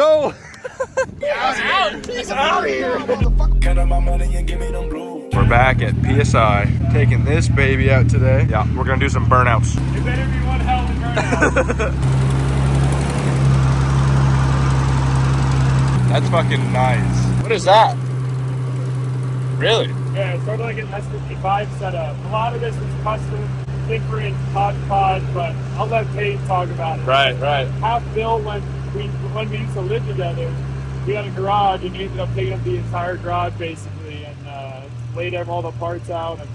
go. He's out here. We're back at PSI, taking this baby out today. Yeah, we're gonna do some burnouts. It better be one hell of a burnout. That's fucking nice. What is that? Really? Yeah, it's sort of like an S55 setup. A lot of this is custom, different hodgepodge, but I'll let Payton talk about it. Right. Half Bill, when we used to live together, we had a garage, and he ended up taking up the entire garage basically, and laid all the parts out. And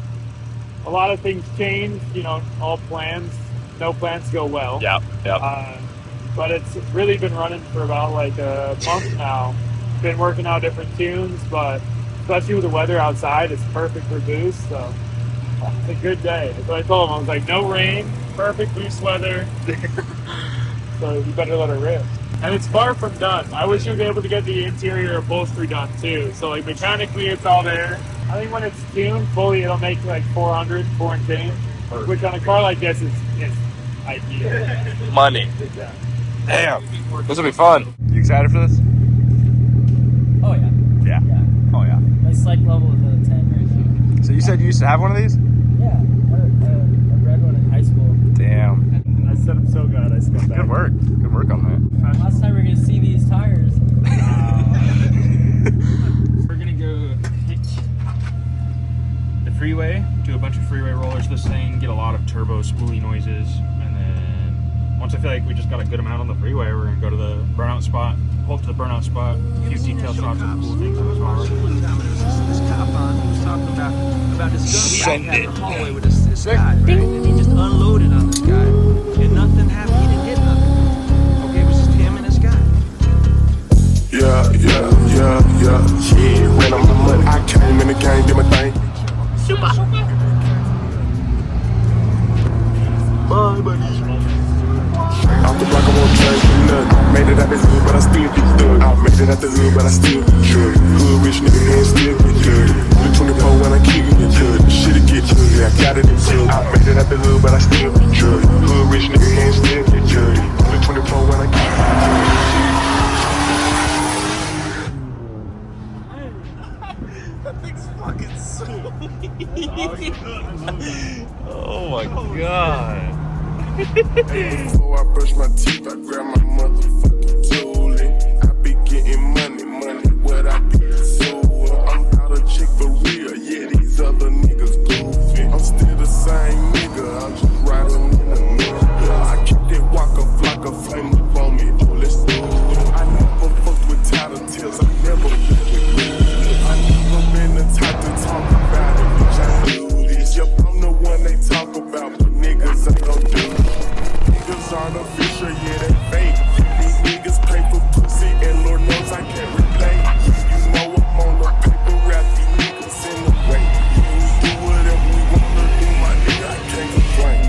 a lot of things changed. You know, all plans, no plans go well. Yep. But it's really been running for about like a month now. Been working out different tunes, but especially with the weather outside, it's perfect for boost. So it's a good day. That's what I told him. I was like, no rain, perfect boost weather. So you better let it rip. And it's far from done. I wish you'd be able to get the interior upholstery done too. So like mechanically, it's all there. I think when it's tuned fully, it'll make like 400, 4 and change, which on a car like this is ideal. Money. Yeah. Damn. This will be fun. You excited for this? Oh yeah. Yeah. Oh yeah. My psych level is at a 10 right now. So you said you used to have one of these? Yeah. I read one in high school. Damn. I said I'm so glad I skipped that. Good work. Good work on that. Last time we're gonna see these tires. We're gonna go hit the freeway, do a bunch of freeway rollers this thing, get a lot of turbo spoolie noises, and then once I feel like we just got a good amount on the freeway, we're gonna go to the burnout spot, pull up to the burnout spot, a few detail shots of the cool things in the car. This cop on was talking about this gun Send he had in it. the hallway with this guy, right? And he just unloaded on this guy, and nothing happened. He didn't hit nothing. Okay, it was just him and this guy. Yeah. Ran on my money. I came in the game, did my thing. Super. Bye, buddy. Off the block, I won't change for nothing. Made it out the hood, but I still get thug. I made it out the hood, but I still get drug. Hood rich nigga, hands still get dirty. The 24 when I kick it, good. Shit'll get dirty, I got it in tug. I made it out the hood, but I still get drug. Hood rich nigga, hands still get dirty. The 24 when I kick it, Oh my god. before I brush my teeth, I grab my motherfucking toolie. I be getting money, what I be so I'm out of chick for real, yeah, these other niggas goofy. I'm still the same nigga, I'm just riding in the middle. I keep that walker, flock of flame up on me, oh, let's do it. I never fucked with tattletales, I never fucked with I never been the type to talk about it, bitch, I do this. Yep, I'm the one they talk about, but niggas ain't gon' do it. Niggas artificial, yeah, they fake. These niggas pay for pussy, and Lord knows I can't relate. You know I'm on the paper rap, these niggas in the way. We do whatever we wanna do, my nigga, I can't complain.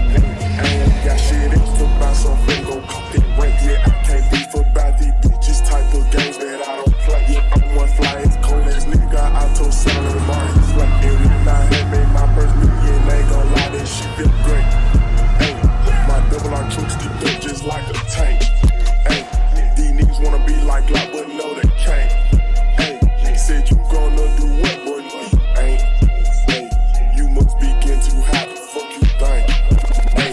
I ain't got shit extra about, so I'm finna go cut that rank. Yeah, I can't beef about these bitches, type of games that I don't play. Yeah, I'm one fly ass, cold ass nigga, auto sound of Martin's like. And when I had made my first million, they gon' lie, that shit feel great. My double R trucks keep up just like a tank. Ay, these niggas wanna be like Glock, but no, they can't. Ay, said you gonna do what, boy? No, you ain't. Ay, you must be getting too hot. The fuck you think? Ay,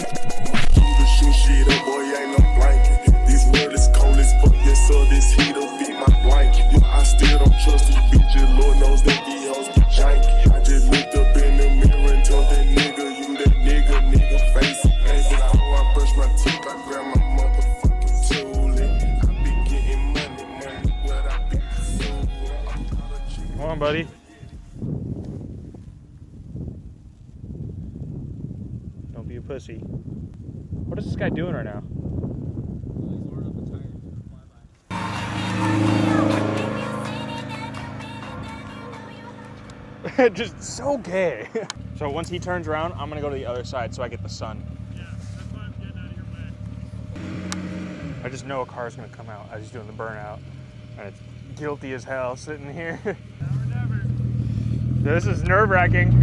you the shoot shit up, boy, ain't no blanket. This world is cold as fuck, yes, so this heat'll be my blanket. I still don't trust these bitches, Lord knows that these hoes be janky. I just looked up in the mirror and told that nigga, you that nigga face it. Before I brush my teeth, I grab my motherfucking toolie. I be getting money, what I be so. Come on, buddy. Don't be a pussy. What is this guy doing right now? Just so gay. So once he turns around, I'm gonna go to the other side so I get the sun. Yeah, that's why I'm getting out of your way. I just know a car's gonna come out as he's doing the burnout, and it's guilty as hell sitting here. Now or never. This is nerve-wracking.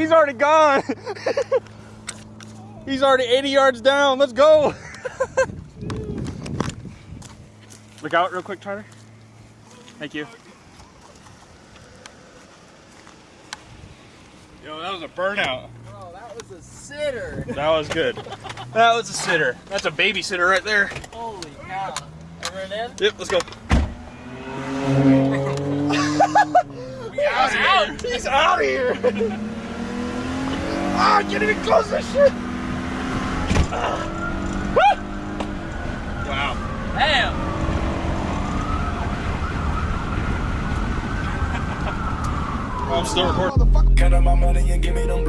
He's already gone. He's already 80 yards down. Let's go. Look out real quick, Tyler. Thank you. Yo, that was a burnout. Bro, that was a sitter. That was good. That was a sitter. That's a babysitter right there. Holy cow. Everyone in? Yep, let's go. He's out of here. Ah, can't even close this shit. Wow. Damn. Oh, I'm still recording. Count up my money and give me them